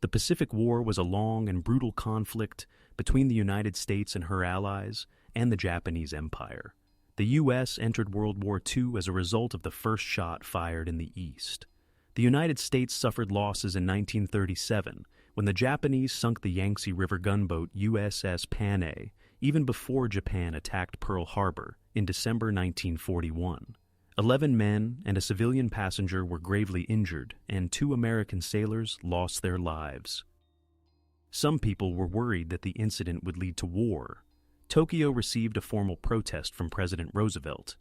The Pacific War was a long and brutal conflict between the United States and her allies and the Japanese Empire. The U.S. entered World War II as a result of the first shot fired in the East. The United States suffered losses in 1937 when the Japanese sunk the Yangtze River gunboat USS Panay, even before Japan attacked Pearl Harbor in December 1941. 11 men and a civilian passenger were gravely injured, and 2 American sailors lost their lives. Some people were worried that the incident would lead to war. Tokyo received a formal protest from President Roosevelt.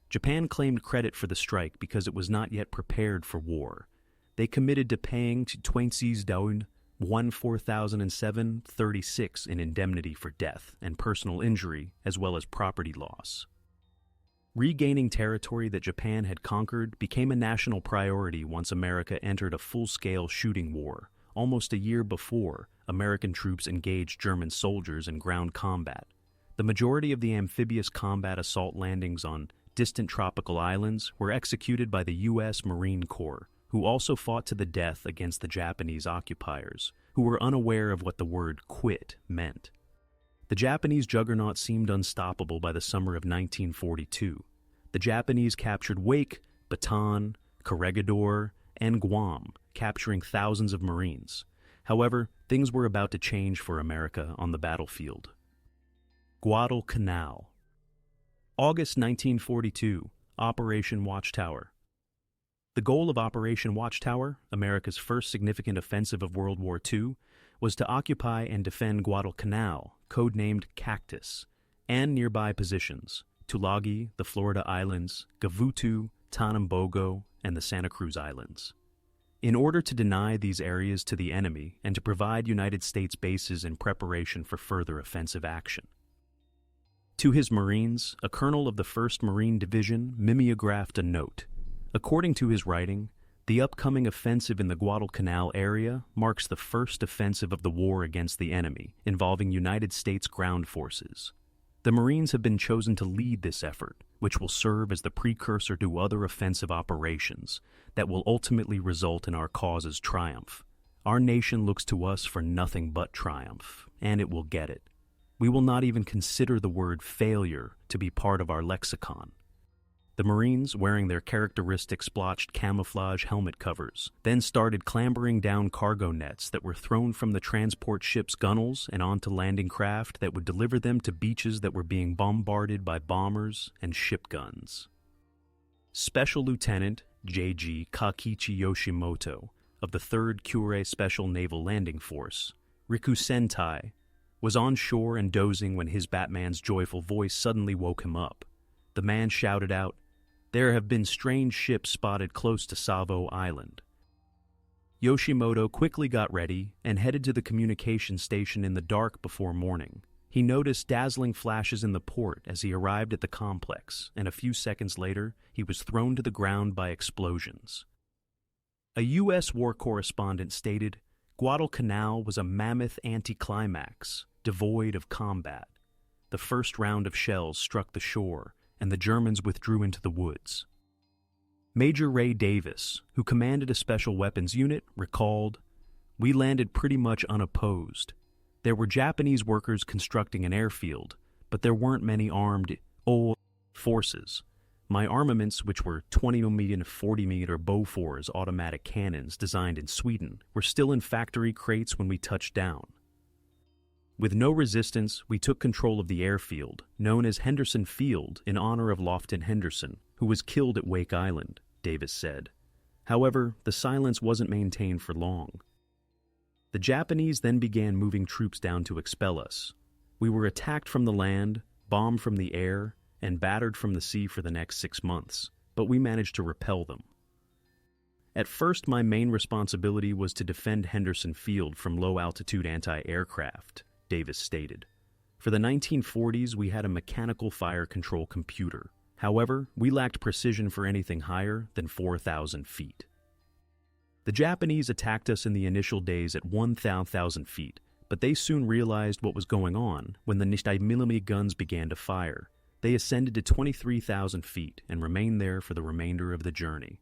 Japan claimed credit for the strike because it was not yet prepared for war. They committed to paying to 2007-36 in indemnity for death and personal injury, as well as property loss. Regaining territory that Japan had conquered became a national priority once America entered a full-scale shooting war, almost a year before American troops engaged German soldiers in ground combat. The majority of the amphibious combat assault landings on distant tropical islands were executed by the U.S. Marine Corps, who also fought to the death against the Japanese occupiers, who were unaware of what the word quit meant. The Japanese juggernaut seemed unstoppable by the summer of 1942. The Japanese captured Wake, Bataan, Corregidor, and Guam, capturing thousands of Marines. However, things were about to change for America on the battlefield. Guadalcanal. August 1942, Operation Watchtower. The goal of Operation Watchtower, America's first significant offensive of World War II, was to occupy and defend Guadalcanal, codenamed Cactus, and nearby positions, Tulagi, the Florida Islands, Gavutu, Tanambogo, and the Santa Cruz Islands. In order to deny these areas to the enemy and to provide United States bases in preparation for further offensive action. To his Marines, a colonel of the 1st Marine Division mimeographed a note. According to his writing, the upcoming offensive in the Guadalcanal area marks the first offensive of the war against the enemy, involving United States ground forces. The Marines have been chosen to lead this effort, which will serve as the precursor to other offensive operations that will ultimately result in our cause's triumph. Our nation looks to us for nothing but triumph, and it will get it. We will not even consider the word failure to be part of our lexicon. The Marines, wearing their characteristic splotched camouflage helmet covers, then started clambering down cargo nets that were thrown from the transport ship's gunnels and onto landing craft that would deliver them to beaches that were being bombarded by bombers and ship guns. Special Lieutenant J.G. Kakichi Yoshimoto of the 3rd Kure Special Naval Landing Force, Riku Sentai, was on shore and dozing when his Batman's joyful voice suddenly woke him up. The man shouted out, "There have been strange ships spotted close to Savo Island." Yoshimoto quickly got ready and headed to the communication station in the dark before morning. He noticed dazzling flashes in the port as he arrived at the complex, and a few seconds later, he was thrown to the ground by explosions. A U.S. war correspondent stated, Guadalcanal was a mammoth anticlimax, devoid of combat. The first round of shells struck the shore, and the Germans withdrew into the woods. Major Ray Davis, who commanded a special weapons unit, recalled, "We landed pretty much unopposed. There were Japanese workers constructing an airfield, but there weren't many armed forces. My armaments, which were 20mm and 40mm Bofors automatic cannons designed in Sweden, were still in factory crates when we touched down. With no resistance, we took control of the airfield, known as Henderson Field in honor of Lofton Henderson, who was killed at Wake Island," Davis said. However, the silence wasn't maintained for long. The Japanese then began moving troops down to expel us. We were attacked from the land, bombed from the air, and battered from the sea for the next 6 months, but we managed to repel them. At first, my main responsibility was to defend Henderson Field from low-altitude anti-aircraft, Davis stated. For the 1940s, we had a mechanical fire control computer. However, we lacked precision for anything higher than 4,000 feet. The Japanese attacked us in the initial days at 1,000 feet, but they soon realized what was going on when the 9mm guns began to fire. They ascended to 23,000 feet and remained there for the remainder of the journey.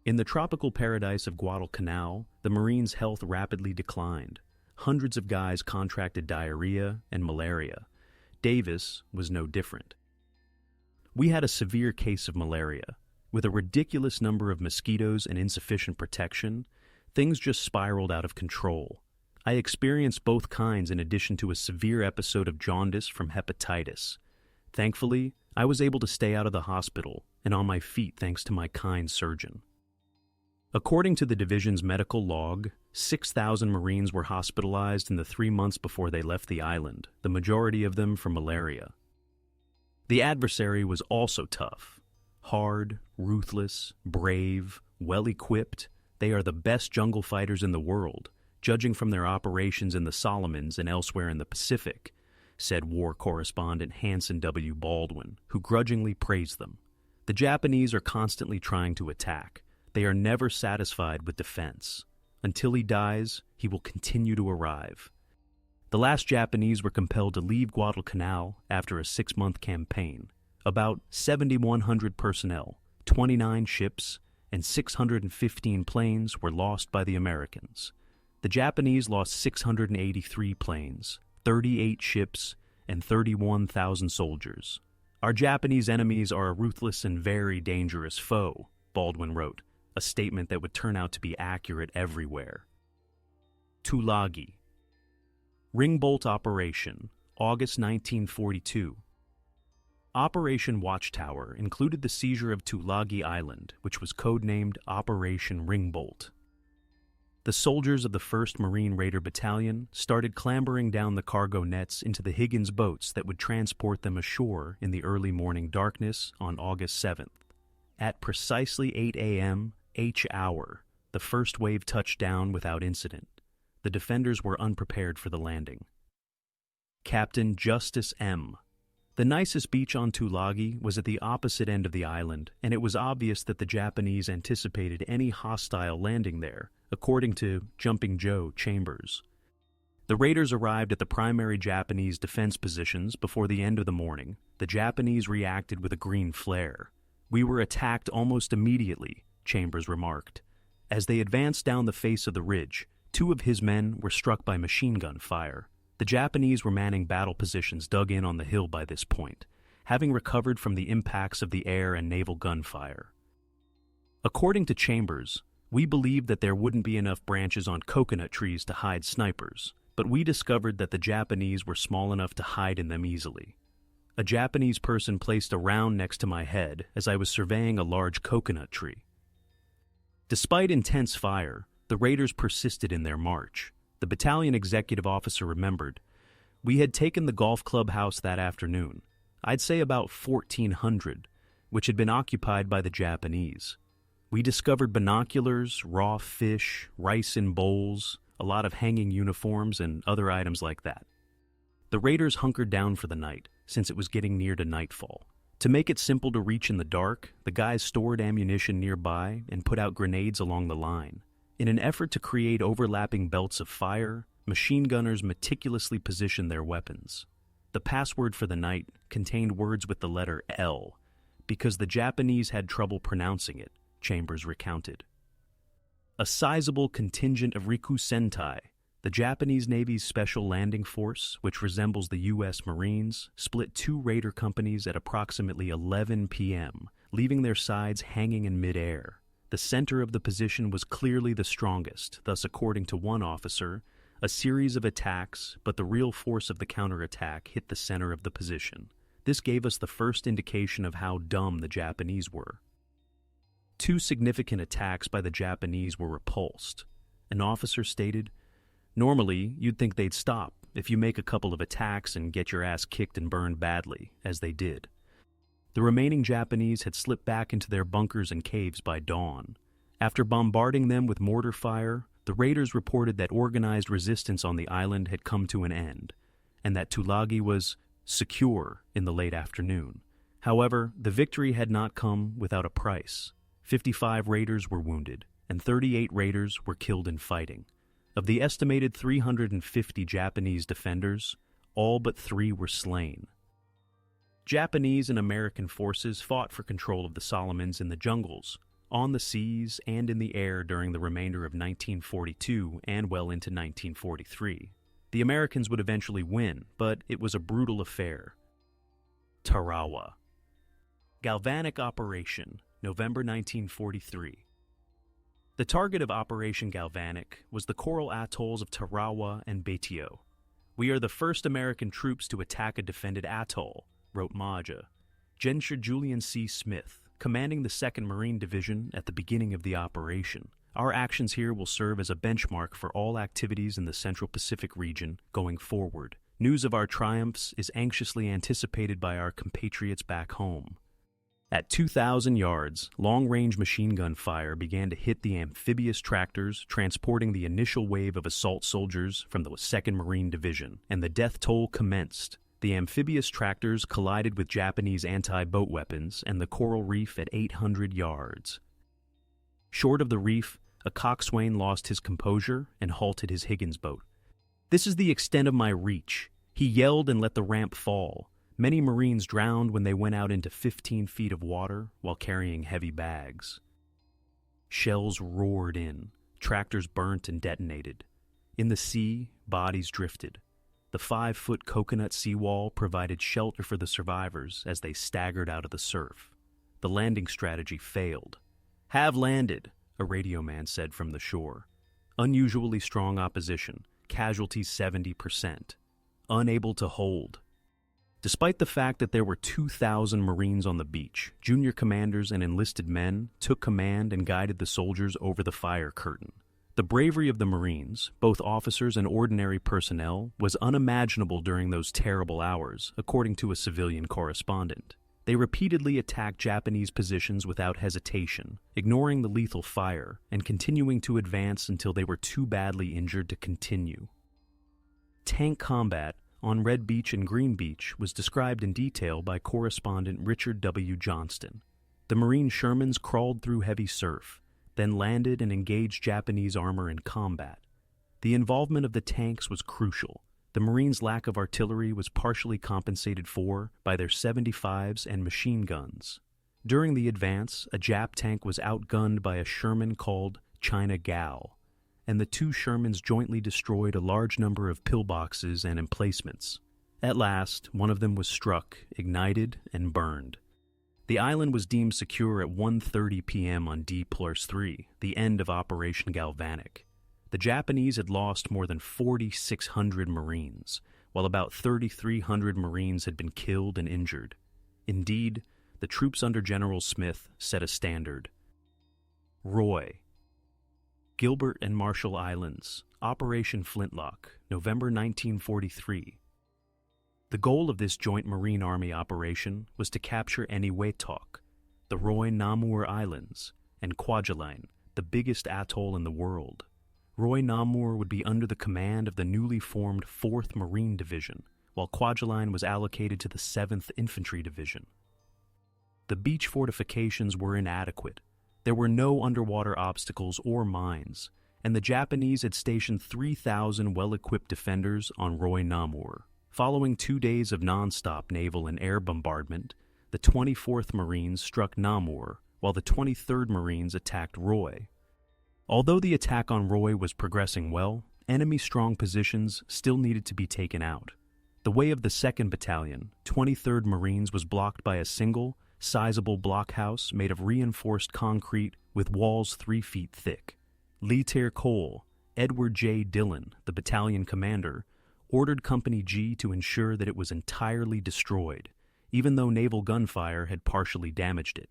In the tropical paradise of Guadalcanal, the Marines' health rapidly declined. Hundreds of guys contracted diarrhea and malaria. Davis was no different. We had a severe case of malaria. With a ridiculous number of mosquitoes and insufficient protection, things just spiraled out of control. I experienced both kinds in addition to a severe episode of jaundice from hepatitis. Thankfully, I was able to stay out of the hospital and on my feet thanks to my kind surgeon. According to the division's medical log, 6,000 Marines were hospitalized in the 3 months before they left the island, the majority of them for malaria. The adversary was also tough. Hard, ruthless, brave, well-equipped, they are the best jungle fighters in the world, judging from their operations in the Solomons and elsewhere in the Pacific, said war correspondent Hanson W. Baldwin, who grudgingly praised them. The Japanese are constantly trying to attack. They are never satisfied with defense. Until he dies, he will continue to arrive. The last Japanese were compelled to leave Guadalcanal after a 6-month campaign. About 7,100 personnel, 29 ships, and 615 planes were lost by the Americans. The Japanese lost 683 planes, 38 ships, and 31,000 soldiers. Our Japanese enemies are a ruthless and very dangerous foe, Baldwin wrote, a statement that would turn out to be accurate everywhere. Tulagi. Ringbolt Operation, August 1942. Operation Watchtower included the seizure of Tulagi Island, which was codenamed Operation Ringbolt. The soldiers of the 1st Marine Raider Battalion started clambering down the cargo nets into the Higgins boats that would transport them ashore in the early morning darkness on August 7th. At precisely 8 a.m., H hour, the first wave touched down without incident. The defenders were unprepared for the landing. Captain Justice M. The nicest beach on Tulagi was at the opposite end of the island, and it was obvious that the Japanese anticipated any hostile landing there, according to Jumping Joe Chambers. The raiders arrived at the primary Japanese defense positions before the end of the morning. The Japanese reacted with a green flare. "We were attacked almost immediately," Chambers remarked. As they advanced down the face of the ridge, 2 of his men were struck by machine gun fire. The Japanese were manning battle positions dug in on the hill by this point, having recovered from the impacts of the air and naval gunfire. According to Chambers, "We believed that there wouldn't be enough branches on coconut trees to hide snipers, but we discovered that the Japanese were small enough to hide in them easily. A Japanese person placed a round next to my head as I was surveying a large coconut tree." Despite intense fire, the raiders persisted in their march. The battalion executive officer remembered, "We had taken the golf club house that afternoon, I'd say about 1,400, which had been occupied by the Japanese. We discovered binoculars, raw fish, rice in bowls, a lot of hanging uniforms, and other items like that." The raiders hunkered down for the night, since it was getting near to nightfall. To make it simple to reach in the dark, the guys stored ammunition nearby and put out grenades along the line. In an effort to create overlapping belts of fire, machine gunners meticulously positioned their weapons. The password for the night contained words with the letter L, because the Japanese had trouble pronouncing it, Chambers recounted. A sizable contingent of Rikusentai, the Japanese Navy's special landing force, which resembles the U.S. Marines, split 2 raider companies at approximately 11 p.m., leaving their sides hanging in midair. The center of the position was clearly the strongest, thus, according to one officer, a series of attacks, but the real force of the counterattack hit the center of the position. This gave us the first indication of how dumb the Japanese were. 2 significant attacks by the Japanese were repulsed. An officer stated, "Normally, you'd think they'd stop if you make a couple of attacks and get your ass kicked and burned badly, as they did." The remaining Japanese had slipped back into their bunkers and caves by dawn. After bombarding them with mortar fire, the raiders reported that organized resistance on the island had come to an end, and that Tulagi was secure in the late afternoon. However, the victory had not come without a price. 55 raiders were wounded, and 38 raiders were killed in fighting. Of the estimated 350 Japanese defenders, all but 3 were slain. Japanese and American forces fought for control of the Solomons in the jungles. on the seas and in the air during the remainder of 1942 and well into 1943. The Americans would eventually win, but it was a brutal affair. Tarawa. Galvanic Operation, November 1943. The target of Operation Galvanic was the coral atolls of Tarawa and Betio. "We are the first American troops to attack a defended atoll," wrote Maja. Genscher Julian C. Smith, commanding the 2nd Marine Division at the beginning of the operation. "Our actions here will serve as a benchmark for all activities in the Central Pacific region going forward. News of our triumphs is anxiously anticipated by our compatriots back home." At 2,000 yards, long-range machine gun fire began to hit the amphibious tractors transporting the initial wave of assault soldiers from the 2nd Marine Division, and the death toll commenced. The amphibious tractors collided with Japanese anti-boat weapons and the coral reef at 800 yards. Short of the reef, a coxswain lost his composure and halted his Higgins boat. "This is the extent of my reach." He yelled and let the ramp fall. Many Marines drowned when they went out into 15 feet of water while carrying heavy bags. Shells roared in, tractors burnt and detonated. In the sea, bodies drifted. The 5-foot coconut seawall provided shelter for the survivors as they staggered out of the surf. The landing strategy failed. "Have landed," a radio man said from the shore. Unusually strong opposition, casualties 70%. Unable to hold. Despite the fact that there were 2,000 Marines on the beach, junior commanders and enlisted men took command and guided the soldiers over the fire curtain. The bravery of the Marines, both officers and ordinary personnel, was unimaginable during those terrible hours, according to a civilian correspondent. They repeatedly attacked Japanese positions without hesitation, ignoring the lethal fire, and continuing to advance until they were too badly injured to continue. Tank combat on Red Beach and Green Beach was described in detail by correspondent Richard W. Johnston. The Marine Shermans crawled through heavy surf, then landed and engaged Japanese armor in combat. The involvement of the tanks was crucial. The Marines' lack of artillery was partially compensated for by their 75s and machine guns. During the advance, a Jap tank was outgunned by a Sherman called China Gal, and the 2 Shermans jointly destroyed a large number of pillboxes and emplacements. At last, one of them was struck, ignited, and burned. The island was deemed secure at 1:30 p.m. on D+3, the end of Operation Galvanic. The Japanese had lost more than 4,600 Marines, while about 3,300 Marines had been killed and injured. Indeed, the troops under General Smith set a standard. Roy. Gilbert and Marshall Islands, Operation Flintlock, November 1943. The goal of this joint Marine Army operation was to capture Eniwetok, the Roy Namur Islands, and Kwajalein, the biggest atoll in the world. Roy Namur would be under the command of the newly formed 4th Marine Division, while Kwajalein was allocated to the 7th Infantry Division. The beach fortifications were inadequate. There were no underwater obstacles or mines, and the Japanese had stationed 3,000 well-equipped defenders on Roy Namur. Following 2 days of non-stop naval and air bombardment, the 24th Marines struck Namur, while the 23rd Marines attacked Roy. Although the attack on Roy was progressing well, enemy strong positions still needed to be taken out. The way of the 2nd Battalion, 23rd Marines, was blocked by a single, sizable blockhouse made of reinforced concrete with walls 3 feet thick. Lieutenant Cole, Edward J. Dillon, the battalion commander, ordered Company G to ensure that it was entirely destroyed, even though naval gunfire had partially damaged it.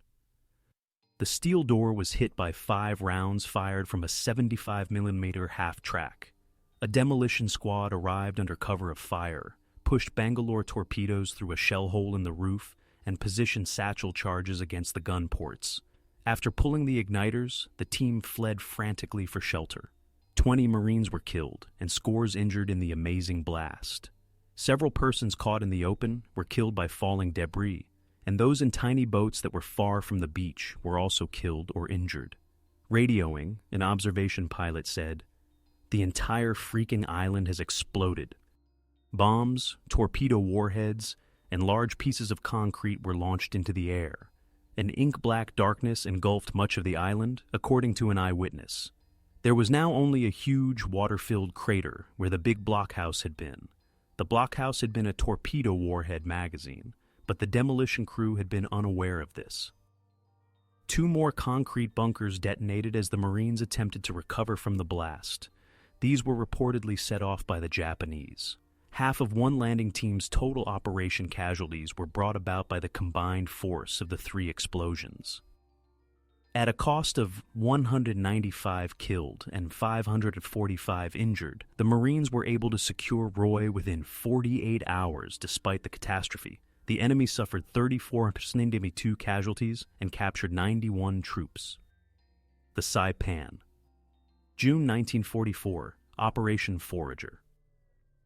The steel door was hit by 5 rounds fired from a 75mm half-track. A demolition squad arrived under cover of fire, pushed Bangalore torpedoes through a shell hole in the roof, and positioned satchel charges against the gun ports. After pulling the igniters, the team fled frantically for shelter. 20 Marines were killed and scores injured in the amazing blast. Several persons caught in the open were killed by falling debris, and those in tiny boats that were far from the beach were also killed or injured. Radioing, an observation pilot said, "The entire freaking island has exploded. Bombs, torpedo warheads, and large pieces of concrete were launched into the air, An ink-black darkness engulfed much of the island, according to an eyewitness. There was now only a huge, water-filled crater where the big blockhouse had been. The blockhouse had been a torpedo warhead magazine, but the demolition crew had been unaware of this. 2 more concrete bunkers detonated as the Marines attempted to recover from the blast. These were reportedly set off by the Japanese. Half of one landing team's total operation casualties were brought about by the combined force of the 3 explosions. At a cost of 195 killed and 545 injured, the Marines were able to secure Roy within 48 hours despite the catastrophe. The enemy suffered 3,472 casualties and captured 91 troops. The Saipan. June 1944, Operation Forager.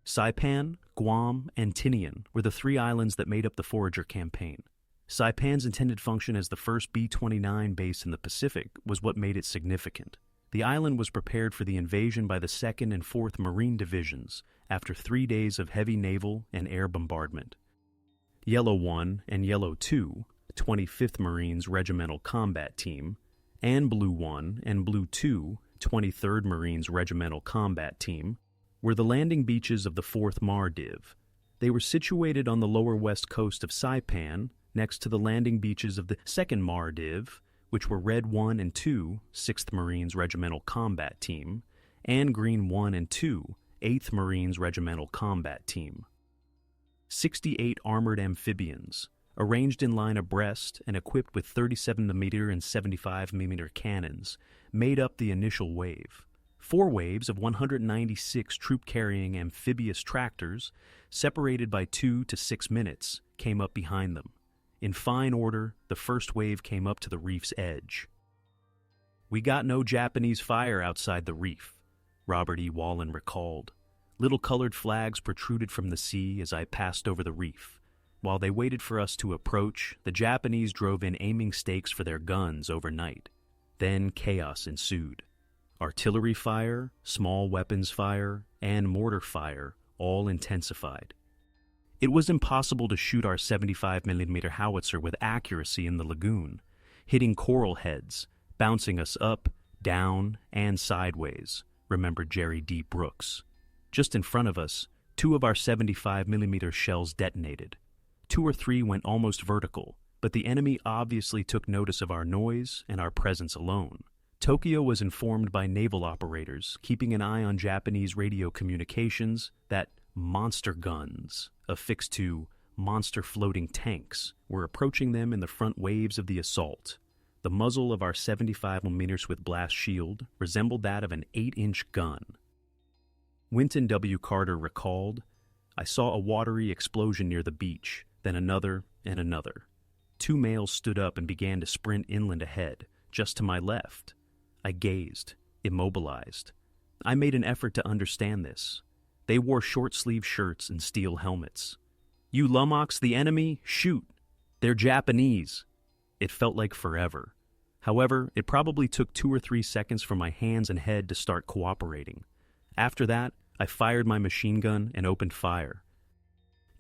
Saipan, Guam, and Tinian were the 3 islands that made up the Forager campaign. Saipan's intended function as the first B-29 base in the Pacific was what made it significant. The island was prepared for the invasion by the 2nd and 4th Marine Divisions after 3 days of heavy naval and air bombardment. Yellow 1 and Yellow 2, 25th Marines Regimental Combat Team, and Blue 1 and Blue 2, 23rd Marines Regimental Combat Team, were the landing beaches of the 4th MAR Div. They were situated on the lower west coast of Saipan, next to the landing beaches of the 2nd MAR Div, which were Red 1 and 2, 6th Marines Regimental Combat Team, and Green 1 and 2, 8th Marines Regimental Combat Team. 68 armored amphibians, arranged in line abreast and equipped with 37mm and 75mm cannons, made up the initial wave. 4 waves of 196 troop-carrying amphibious tractors, separated by 2 to 6 minutes, came up behind them. In fine order, the first wave came up to the reef's edge. "We got no Japanese fire outside the reef," Robert E. Wallen recalled. Little colored flags protruded from the sea as I passed over the reef. While they waited for us to approach, the Japanese drove in aiming stakes for their guns overnight. Then chaos ensued. Artillery fire, small weapons fire, and mortar fire all intensified. It was impossible to shoot our 75mm howitzer with accuracy in the lagoon, hitting coral heads, bouncing us up, down, and sideways, remembered Jerry D. Brooks. Just in front of us, 2 of our 75mm shells detonated. 2 or 3 went almost vertical, but the enemy obviously took notice of our noise and our presence alone. Tokyo was informed by naval operators, keeping an eye on Japanese radio communications, that monster guns, affixed to monster floating tanks, were approaching them in the front waves of the assault. The muzzle of our 75mm with blast shield resembled that of an 8-inch gun. Winton W. Carter recalled, "I saw a watery explosion near the beach, then another and another. 2 males stood up and began to sprint inland ahead, just to my left. I gazed, immobilized. I made an effort to understand this. They wore short-sleeved shirts and steel helmets. 'You lummox, the enemy, shoot! They're Japanese!' It felt like forever. However, it probably took 2 or 3 seconds for my hands and head to start cooperating. After that, I fired my machine gun and opened fire.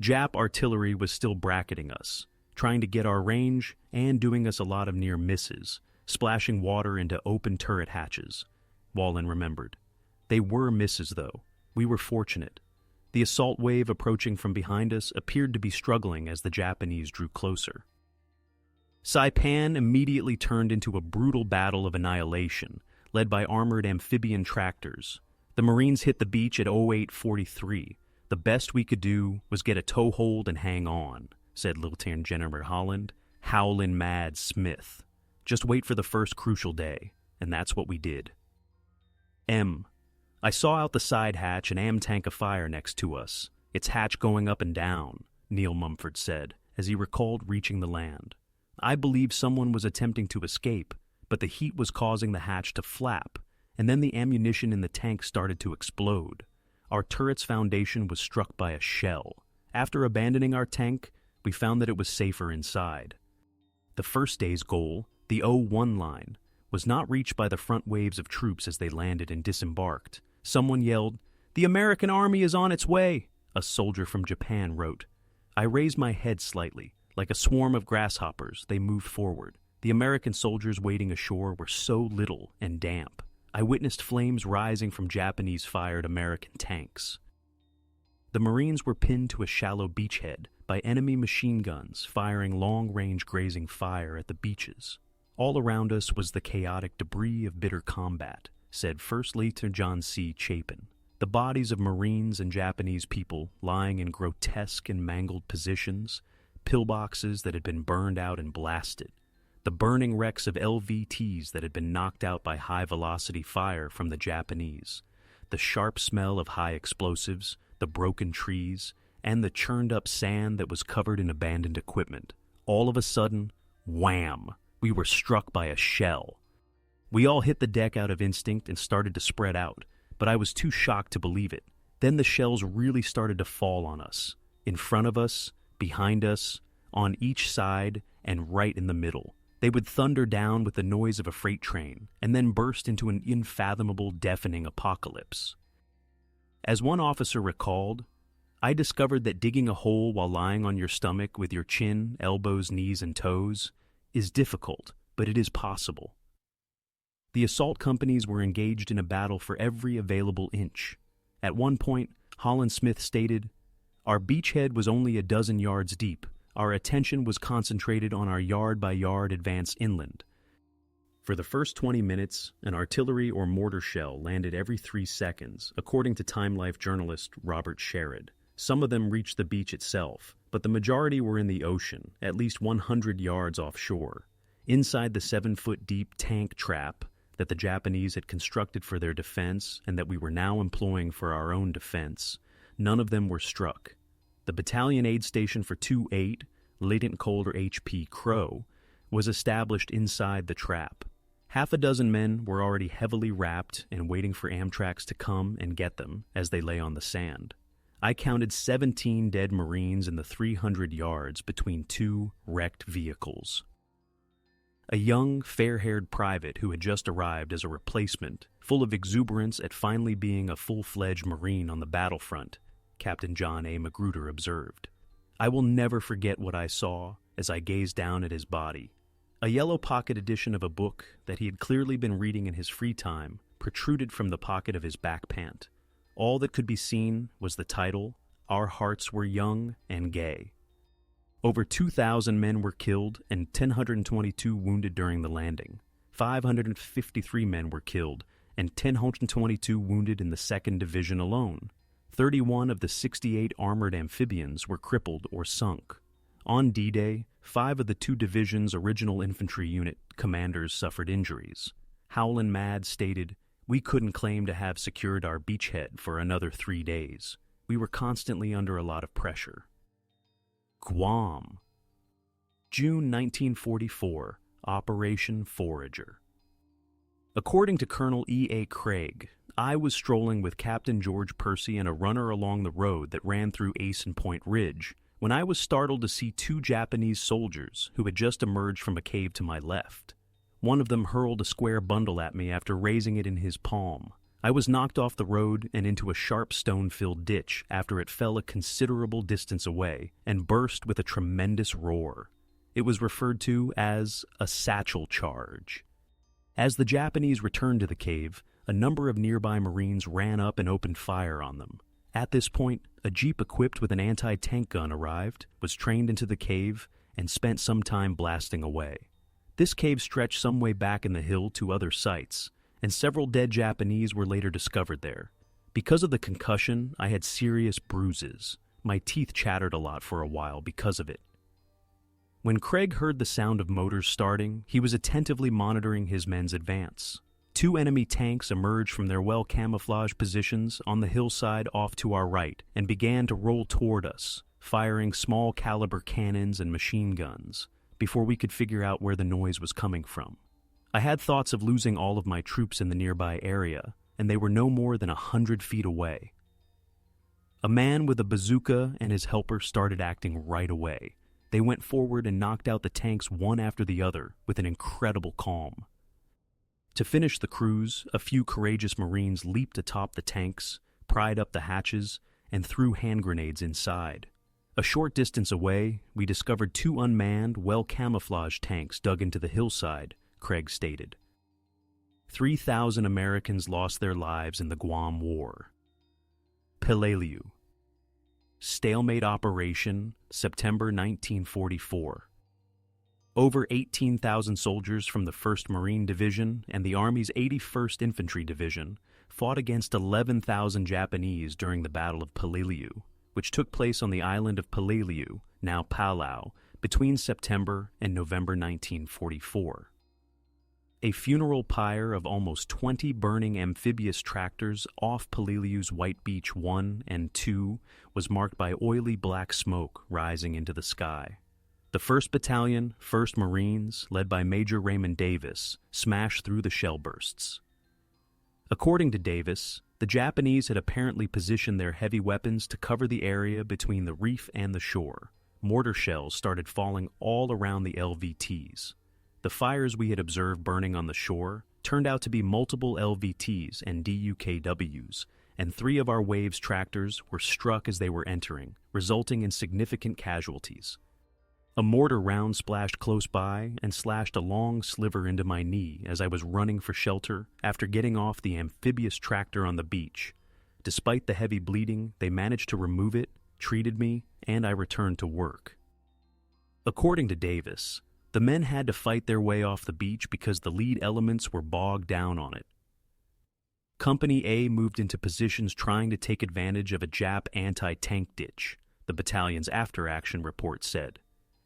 Jap artillery was still bracketing us, trying to get our range and doing us a lot of near misses, splashing water into open turret hatches," Wallen remembered. "They were misses, though. We were fortunate. The assault wave approaching from behind us appeared to be struggling as the Japanese drew closer." Saipan immediately turned into a brutal battle of annihilation, led by armored amphibian tractors. The Marines hit the beach at 08:43. "The best we could do was get a toehold and hang on," said Lieutenant General Holland. "Howlin' mad Smith. Just wait for the first crucial day," and that's what we did. I saw out the side hatch an AM tank of fire next to us. "Its hatch going up and down," Neil Mumford said, as he recalled reaching the land. "I believe someone was attempting to escape, but the heat was causing the hatch to flap, and then the ammunition in the tank started to explode. Our turret's foundation was struck by a shell. After abandoning our tank, we found that it was safer inside." The first day's goal, the 01 line, was not reached by the front waves of troops as they landed and disembarked. Someone yelled, "The American army is on its way," a soldier from Japan wrote. I raised my head slightly. Like a swarm of grasshoppers, they moved forward. The American soldiers waiting ashore were so little and damp. I witnessed flames rising from Japanese-fired American tanks. The Marines were pinned to a shallow beachhead by enemy machine guns firing long-range grazing fire at the beaches. All around us was the chaotic debris of bitter combat, said First Lieutenant John C. Chapin. The bodies of Marines and Japanese people lying in grotesque and mangled positions, pillboxes that had been burned out and blasted, the burning wrecks of LVTs that had been knocked out by high-velocity fire from the Japanese, the sharp smell of high explosives, the broken trees, and the churned-up sand that was covered in abandoned equipment. All of a sudden, wham! We were struck by a shell. We all hit the deck out of instinct and started to spread out, but I was too shocked to believe it. Then the shells really started to fall on us, in front of us, behind us, on each side, and right in the middle. They would thunder down with the noise of a freight train, and then burst into an unfathomable, deafening apocalypse. As one officer recalled, I discovered that digging a hole while lying on your stomach with your chin, elbows, knees, and toes is difficult, but it is possible. The assault companies were engaged in a battle for every available inch. At one point, Holland Smith stated, "Our beachhead was only a dozen yards deep. Our attention was concentrated on our yard-by-yard advance inland. For the first 20 minutes, an artillery or mortar shell landed every 3 seconds, according to Time Life journalist Robert Sherrod. Some of them reached the beach itself, but the majority were in the ocean, at least 100 yards offshore. Inside the 7-foot-deep tank trap that the Japanese had constructed for their defense and that we were now employing for our own defense, none of them were struck. The battalion aid station for 2-8, Lieutenant Colonel H.P. Crow, was established inside the trap. Half a dozen men were already heavily wrapped and waiting for Amtraks to come and get them as they lay on the sand. I counted 17 dead Marines in the 300 yards between 2 wrecked vehicles. A young, fair-haired private who had just arrived as a replacement, full of exuberance at finally being a full-fledged Marine on the battlefront, Captain John A. Magruder observed. I will never forget what I saw as I gazed down at his body. A yellow pocket edition of a book that he had clearly been reading in his free time protruded from the pocket of his back pant. All that could be seen was the title, Our Hearts Were Young and Gay. Over 2,000 men were killed and 1,022 wounded during the landing. 553 men were killed and 1,022 wounded in the 2nd Division alone. 31 of the 68 armored amphibians were crippled or sunk. On D-Day, 5 of the 2 divisions' original infantry unit commanders suffered injuries. Howlin' Mad stated, "We couldn't claim to have secured our beachhead for another 3 days. We were constantly under a lot of pressure." Guam. June 1944, Operation Forager. According to Colonel E.A. Craig, I was strolling with Captain George Percy and a runner along the road that ran through Asen Point Ridge when I was startled to see 2 Japanese soldiers who had just emerged from a cave to my left. One of them hurled a square bundle at me after raising it in his palm. I was knocked off the road and into a sharp stone-filled ditch after it fell a considerable distance away and burst with a tremendous roar. It was referred to as a satchel charge. As the Japanese returned to the cave, a number of nearby Marines ran up and opened fire on them. At this point, a jeep equipped with an anti-tank gun arrived, was trained into the cave, and spent some time blasting away. This cave stretched some way back in the hill to other sites, and several dead Japanese were later discovered there. Because of the concussion, I had serious bruises. My teeth chattered a lot for a while because of it. When Craig heard the sound of motors starting, he was attentively monitoring his men's advance. 2 enemy tanks emerged from their well-camouflaged positions on the hillside off to our right and began to roll toward us, firing small-caliber cannons and machine guns, before we could figure out where the noise was coming from. I had thoughts of losing all of my troops in the nearby area, and they were no more than 100 feet away. A man with a bazooka and his helper started acting right away. They went forward and knocked out the tanks one after the other with an incredible calm. To finish the cruise, a few courageous Marines leaped atop the tanks, pried up the hatches, and threw hand grenades inside. A short distance away, we discovered two unmanned, well-camouflaged tanks dug into the hillside, Craig stated. 3,000 Americans lost their lives in the Guam War. Peleliu. Stalemate Operation, September 1944. Over 18,000 soldiers from the 1st Marine Division and the Army's 81st Infantry Division fought against 11,000 Japanese during the Battle of Peleliu, which took place on the island of Peleliu, now Palau, between September and November 1944. A funeral pyre of almost 20 burning amphibious tractors off Peleliu's White Beach 1 and 2 was marked by oily black smoke rising into the sky. The 1st Battalion, 1st Marines, led by Major Raymond Davis, smashed through the shell bursts. According to Davis, the Japanese had apparently positioned their heavy weapons to cover the area between the reef and the shore. Mortar shells started falling all around the LVTs. The fires we had observed burning on the shore turned out to be multiple LVTs and DUKWs, and 3 of our Waves tractors were struck as they were entering, resulting in significant casualties. A mortar round splashed close by and slashed a long sliver into my knee as I was running for shelter after getting off the amphibious tractor on the beach. Despite the heavy bleeding, they managed to remove it, treated me, and I returned to work. According to Davis, the men had to fight their way off the beach because the lead elements were bogged down on it. Company A moved into positions trying to take advantage of a Jap anti-tank ditch, the battalion's after-action report said.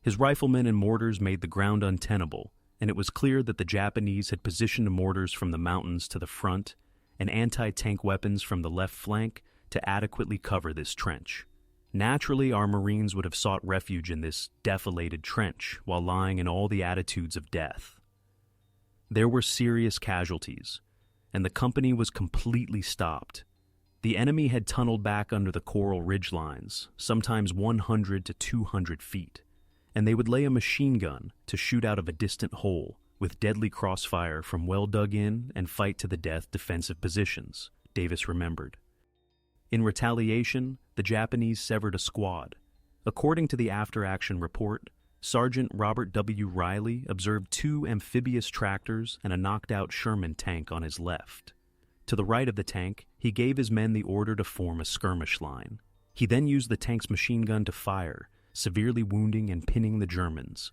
His riflemen and mortars made the ground untenable, and it was clear that the Japanese had positioned mortars from the mountains to the front and anti-tank weapons from the left flank to adequately cover this trench. Naturally, our Marines would have sought refuge in this defilated trench while lying in all the attitudes of death. There were serious casualties, and the company was completely stopped. The enemy had tunneled back under the coral ridge lines, sometimes 100 to 200 feet, and they would lay a machine gun to shoot out of a distant hole with deadly crossfire from well-dug-in and fight-to-the-death defensive positions, Davis remembered. In retaliation, the Japanese severed a squad. According to the after-action report, Sergeant Robert W. Riley observed 2 amphibious tractors and a knocked-out Sherman tank on his left. To the right of the tank, he gave his men the order to form a skirmish line. He then used the tank's machine gun to fire, severely wounding and pinning the Germans.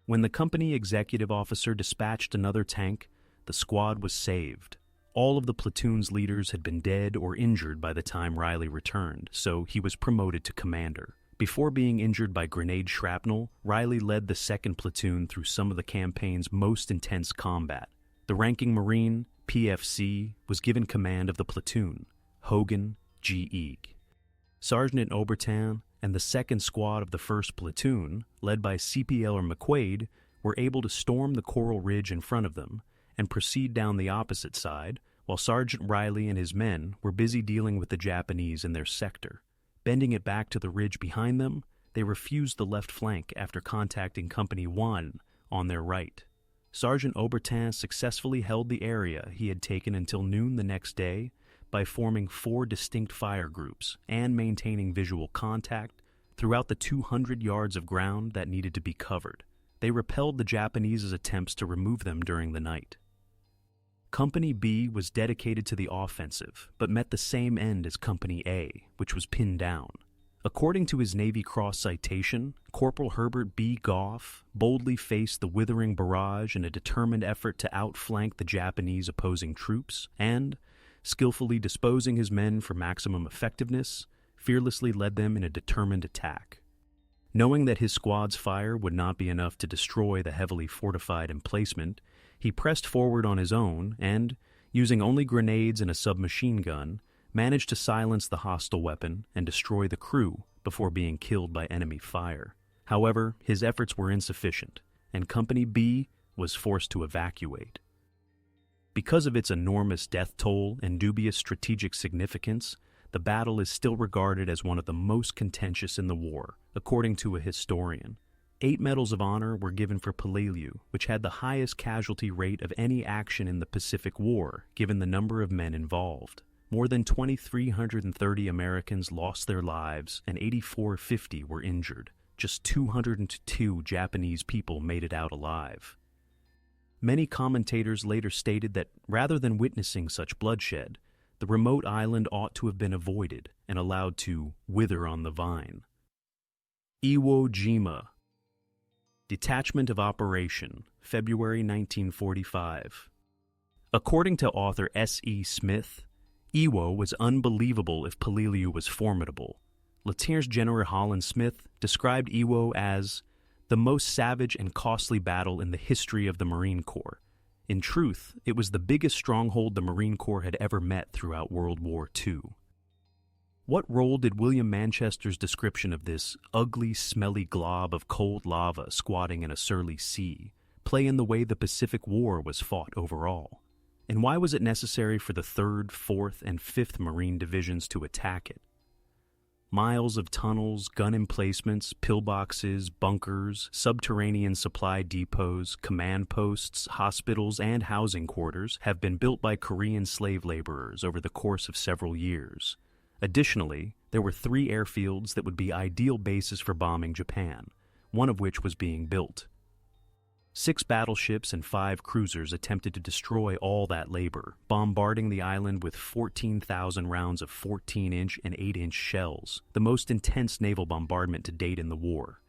When the company executive officer dispatched another tank, the squad was saved. All of the platoon's leaders had been dead or injured by the time Riley returned, so he was promoted to commander. Before being injured by grenade shrapnel, Riley led the 2nd Platoon through some of the campaign's most intense combat. The ranking Marine, PFC, was given command of the platoon, Hogan G. Eag. Sergeant Obertan and the 2nd Squad of the 1st Platoon, led by CPL McQuaid, were able to storm the coral ridge in front of them and proceed down the opposite side, while Sergeant Riley and his men were busy dealing with the Japanese in their sector. Bending it back to the ridge behind them, they refused the left flank after contacting Company 1 on their right. Sergeant Obertan successfully held the area he had taken until noon the next day by forming 4 distinct fire groups and maintaining visual contact throughout the 200 yards of ground that needed to be covered. They repelled the Japanese's attempts to remove them during the night. Company B was dedicated to the offensive, but met the same end as Company A, which was pinned down. According to his Navy Cross citation, Corporal Herbert B. Goff boldly faced the withering barrage in a determined effort to outflank the Japanese opposing troops and, skillfully disposing his men for maximum effectiveness, fearlessly led them in a determined attack. Knowing that his squad's fire would not be enough to destroy the heavily fortified emplacement, he pressed forward on his own and, using only grenades and a submachine gun, managed to silence the hostile weapon and destroy the crew before being killed by enemy fire. However, his efforts were insufficient, and Company B was forced to evacuate. Because of its enormous death toll and dubious strategic significance, the battle is still regarded as one of the most contentious in the war, according to a historian. 8 medals of honor were given for Peleliu, which had the highest casualty rate of any action in the Pacific War, given the number of men involved. more than 2,330 Americans lost their lives and 8,450 were injured. Just 202 Japanese people made it out alive. Many commentators later stated that rather than witnessing such bloodshed, the remote island ought to have been avoided and allowed to wither on the vine. Iwo Jima. Detachment of Operation, February 1945. According to author S.E. Smith, Iwo was unbelievable if Peleliu was formidable. Lieutenant General Holland Smith described Iwo as the most savage and costly battle in the history of the Marine Corps. In truth, it was the biggest stronghold the Marine Corps had ever met throughout World War II. What role did William Manchester's description of this ugly, smelly glob of cold lava squatting in a surly sea play in the way the Pacific War was fought overall? And why was it necessary for the 3rd, 4th, and 5th Marine Divisions to attack it? Miles of tunnels, gun emplacements, pillboxes, bunkers, subterranean supply depots, command posts, hospitals, and housing quarters have been built by Korean slave laborers over the course of several years. Additionally, there were 3 airfields that would be ideal bases for bombing Japan, one of which was being built. 6 battleships and 5 cruisers attempted to destroy all that labor, bombarding the island with 14,000 rounds of 14-inch and 8-inch shells, the most intense naval bombardment to date in the war.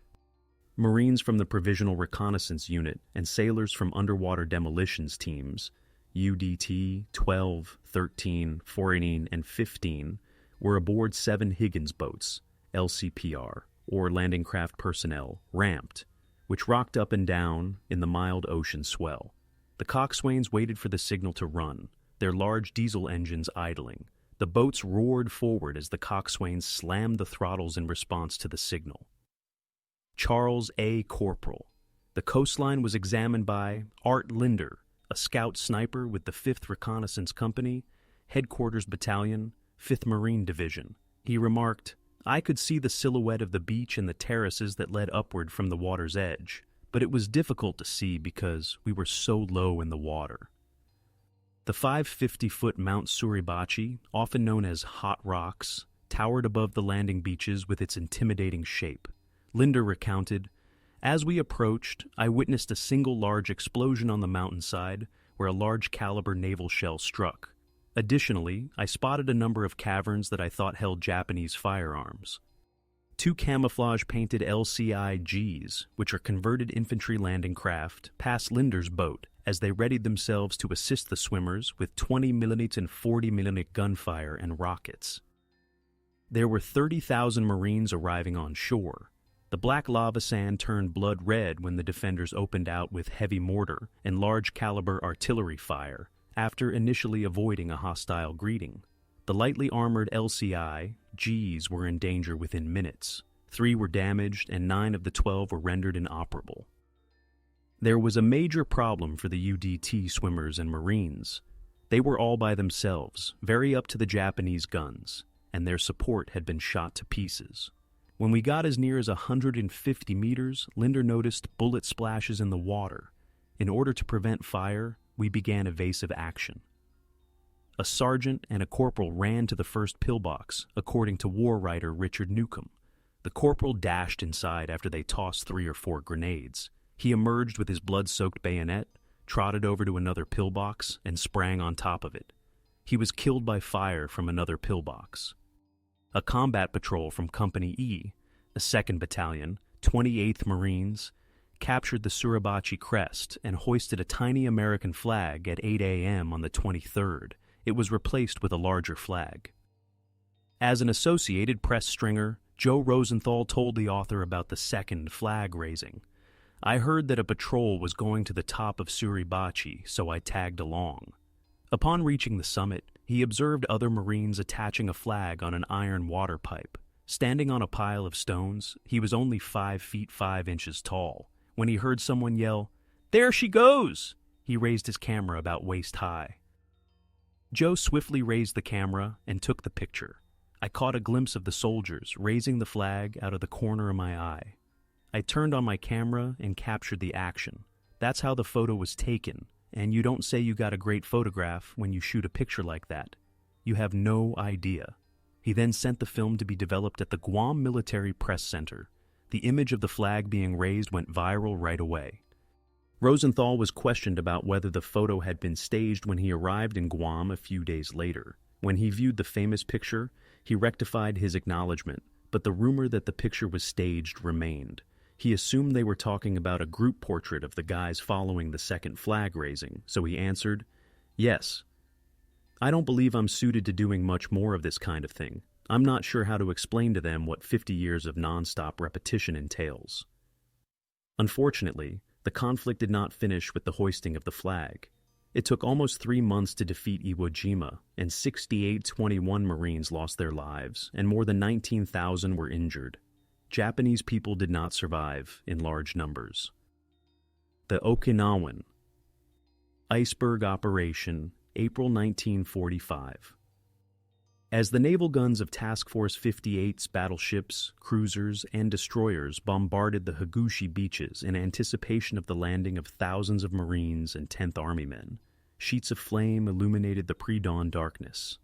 Marines from the Provisional Reconnaissance Unit and sailors from underwater demolitions teams, UDT 12, 13, 14, and 15, were aboard 7 Higgins boats, LCPR, or landing craft personnel, ramped, which rocked up and down in the mild ocean swell. The coxswains waited for the signal to run, their large diesel engines idling. The boats roared forward as the coxswains slammed the throttles in response to the signal. Charles A. Corporal. The coastline was examined by Art Linder, a scout sniper with the 5th Reconnaissance Company, Headquarters Battalion, 5th Marine Division. He remarked, "I could see the silhouette of the beach and the terraces that led upward from the water's edge, but it was difficult to see because we were so low in the water." The 550-foot Mount Suribachi, often known as Hot Rocks, towered above the landing beaches with its intimidating shape. Linder recounted, "As we approached, I witnessed a single large explosion on the mountainside where a large caliber naval shell struck. Additionally, I spotted a number of caverns that I thought held Japanese firearms. 2 camouflage-painted LCIGs, which are converted infantry landing craft, passed Linder's boat as they readied themselves to assist the swimmers with 20mm and 40mm gunfire and rockets. There were 30,000 Marines arriving on shore. The black lava sand turned blood red when the defenders opened out with heavy mortar and large-caliber artillery fire, after initially avoiding a hostile greeting. The lightly armored LCI-Gs were in danger within minutes. 3 were damaged and 9 of the 12 were rendered inoperable. There was a major problem for the UDT swimmers and Marines. They were all by themselves, very up to the Japanese guns, and their support had been shot to pieces. When we got as near as 150 meters, Linder noticed bullet splashes in the water. In order to prevent fire, we began evasive action. A sergeant and a corporal ran to the first pillbox, according to war writer Richard Newcomb. The corporal dashed inside after they tossed 3 or 4 grenades. He emerged with his blood-soaked bayonet, trotted over to another pillbox, and sprang on top of it. He was killed by fire from another pillbox. A combat patrol from Company E, a 2nd Battalion, 28th Marines, captured the Suribachi crest and hoisted a tiny American flag at 8 a.m. on the 23rd. It was replaced with a larger flag. As an Associated Press stringer, Joe Rosenthal told the author about the 2nd flag raising. "I heard that a patrol was going to the top of Suribachi, so I tagged along." Upon reaching the summit, he observed other Marines attaching a flag on an iron water pipe. Standing on a pile of stones, he was only 5 feet 5 inches tall. When he heard someone yell, "There she goes!" he raised his camera about waist high. Joe swiftly raised the camera and took the picture. I caught a glimpse of the soldiers raising the flag out of the corner of my eye. I turned on my camera and captured the action. That's how the photo was taken, and you don't say you got a great photograph when you shoot a picture like that. You have no idea." He then sent the film to be developed at the Guam Military Press Center. The image of the flag being raised went viral right away. Rosenthal was questioned about whether the photo had been staged when he arrived in Guam a few days later. When he viewed the famous picture, he rectified his acknowledgement, but the rumor that the picture was staged remained. He assumed they were talking about a group portrait of the guys following the second flag raising, so he answered, "Yes. I don't believe I'm suited to doing much more of this kind of thing. I'm not sure how to explain to them what 50 years of non-stop repetition entails." Unfortunately, the conflict did not finish with the hoisting of the flag. It took almost 3 months to defeat Iwo Jima, and 6821 Marines lost their lives, and more than 19,000 were injured. Japanese people did not survive in large numbers. The Okinawan Iceberg Operation, April 1945. As the naval guns of Task Force 58's battleships, cruisers, and destroyers bombarded the Higuchi beaches in anticipation of the landing of thousands of Marines and 10th Army men, sheets of flame illuminated the pre-dawn darkness.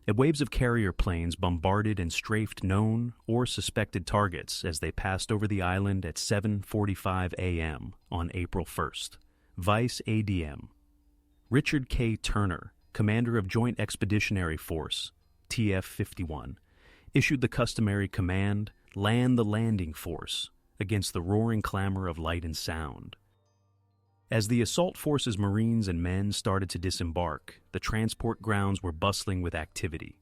Waves of carrier planes bombarded and strafed known or suspected targets as they passed over the island at 7:45 a.m. on April 1st. Vice ADM Richard K. Turner, commander of Joint Expeditionary Force, TF-51, issued the customary command, "Land the landing force," against the roaring clamor of light and sound. As the assault force's Marines and men started to disembark, the transport grounds were bustling with activity.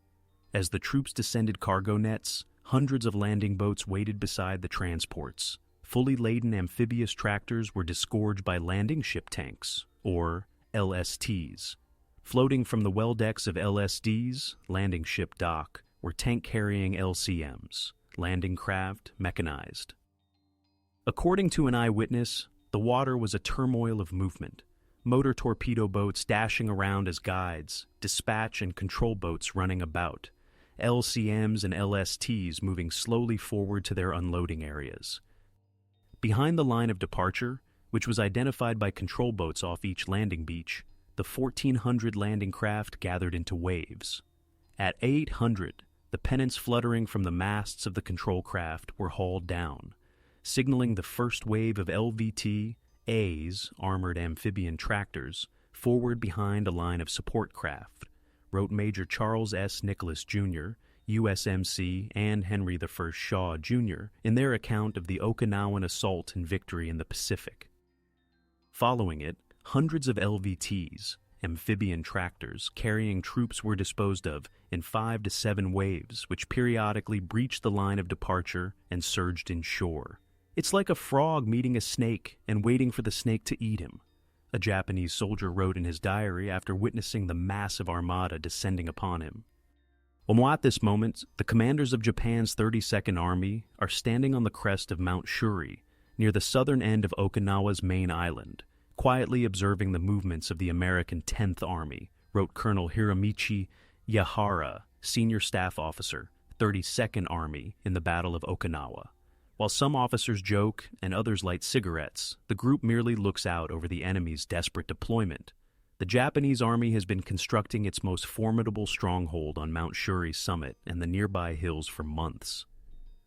As the troops descended cargo nets, hundreds of landing boats waited beside the transports. Fully laden amphibious tractors were disgorged by landing ship tanks, or LSTs. Floating from the well decks of LSDs, landing ship dock, were tank-carrying LCMs, landing craft mechanized. According to an eyewitness, the water was a turmoil of movement, motor torpedo boats dashing around as guides, dispatch and control boats running about, LCMs and LSTs moving slowly forward to their unloading areas. Behind the line of departure, which was identified by control boats off each landing beach, the 1,400 landing craft gathered into waves. At 800, the pennants fluttering from the masts of the control craft were hauled down, signaling the first wave of LVT-A's, armored amphibian tractors, forward behind a line of support craft, wrote Major Charles S. Nicholas, Jr., USMC, and Henry I. Shaw, Jr., in their account of the Okinawan assault and victory in the Pacific. Following it, hundreds of LVTs, amphibian tractors, carrying troops were disposed of in 5 to 7 waves, which periodically breached the line of departure and surged inshore. "It's like a frog meeting a snake and waiting for the snake to eat him," a Japanese soldier wrote in his diary after witnessing the massive armada descending upon him. At this moment, the commanders of Japan's 32nd Army are standing on the crest of Mount Shuri, near the southern end of Okinawa's main island, quietly observing the movements of the American 10th Army, wrote Colonel Hiromichi Yahara, senior staff officer, 32nd Army, in the Battle of Okinawa. While some officers joke and others light cigarettes, the group merely looks out over the enemy's desperate deployment. The Japanese army has been constructing its most formidable stronghold on Mount Shuri's summit and the nearby hills for months.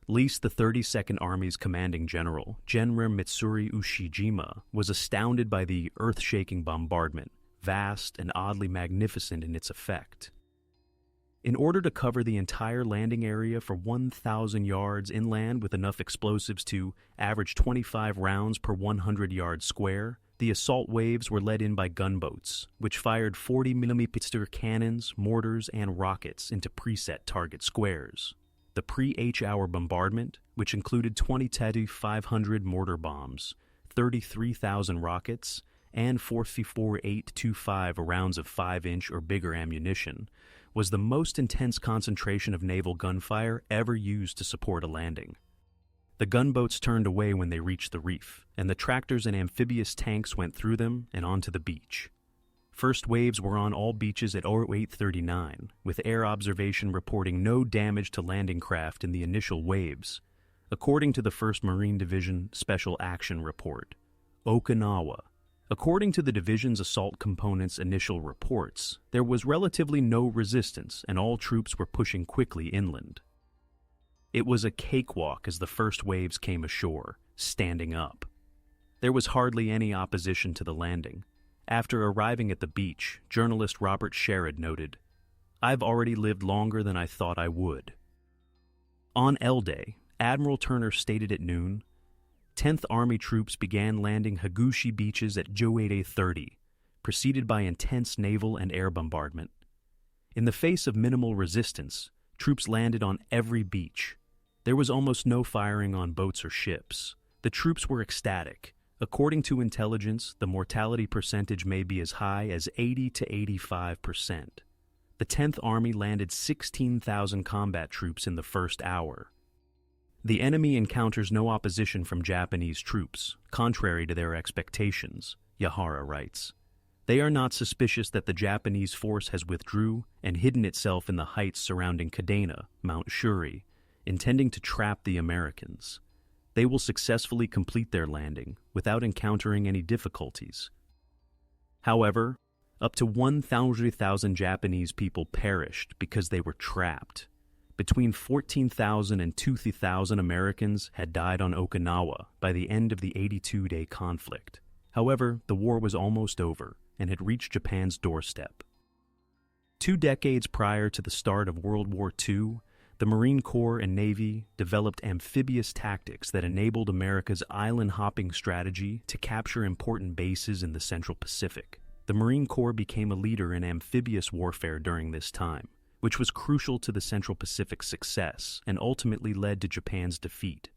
Least, the 32nd Army's commanding general, General Mitsuri Ushijima, was astounded by the earth-shaking bombardment, vast and oddly magnificent in its effect. In order to cover the entire landing area for 1,000 yards inland with enough explosives to average 25 rounds per 100 yards square, the assault waves were led in by gunboats, which fired 40mm cannons, mortars, and rockets into preset target squares. The pre-H-hour bombardment, which included 20 TED-500 mortar bombs, 33,000 rockets, and 44.825 rounds of 5-inch or bigger ammunition, was the most intense concentration of naval gunfire ever used to support a landing. The gunboats turned away when they reached the reef, and the tractors and amphibious tanks went through them and onto the beach. First waves were on all beaches at 0839, with air observation reporting no damage to landing craft in the initial waves. According to the 1st Marine Division Special Action Report, Okinawa, According to the division's assault component's initial reports, there was relatively no resistance and all troops were pushing quickly inland. It was a cakewalk as the first waves came ashore, standing up. There was hardly any opposition to the landing. After arriving at the beach, journalist Robert Sherrod noted, "I've already lived longer than I thought I would." On L-Day, Admiral Turner stated at noon, 10th Army troops began landing Higuchi beaches at Joade 30, preceded by intense naval and air bombardment. In the face of minimal resistance, troops landed on every beach. There was almost no firing on boats or ships. The troops were ecstatic. According to intelligence, the mortality percentage may be as high as 80 to 85%. The 10th Army landed 16,000 combat troops in the first hour. The enemy encounters no opposition from Japanese troops, contrary to their expectations, Yahara writes. They are not suspicious that the Japanese force has withdrew and hidden itself in the heights surrounding Kadena, Mount Shuri, intending to trap the Americans. They will successfully complete their landing without encountering any difficulties. However, up to 100,000 Japanese people perished because they were trapped. Between 14,000 and 20,000 Americans had died on Okinawa by the end of the 82-day conflict. However, the war was almost over and had reached Japan's doorstep. 2 decades prior to the start of World War II, the Marine Corps and Navy developed amphibious tactics that enabled America's island-hopping strategy to capture important bases in the Central Pacific. The Marine Corps became a leader in amphibious warfare during this time, which was crucial to the Central Pacific's success and ultimately led to Japan's defeat.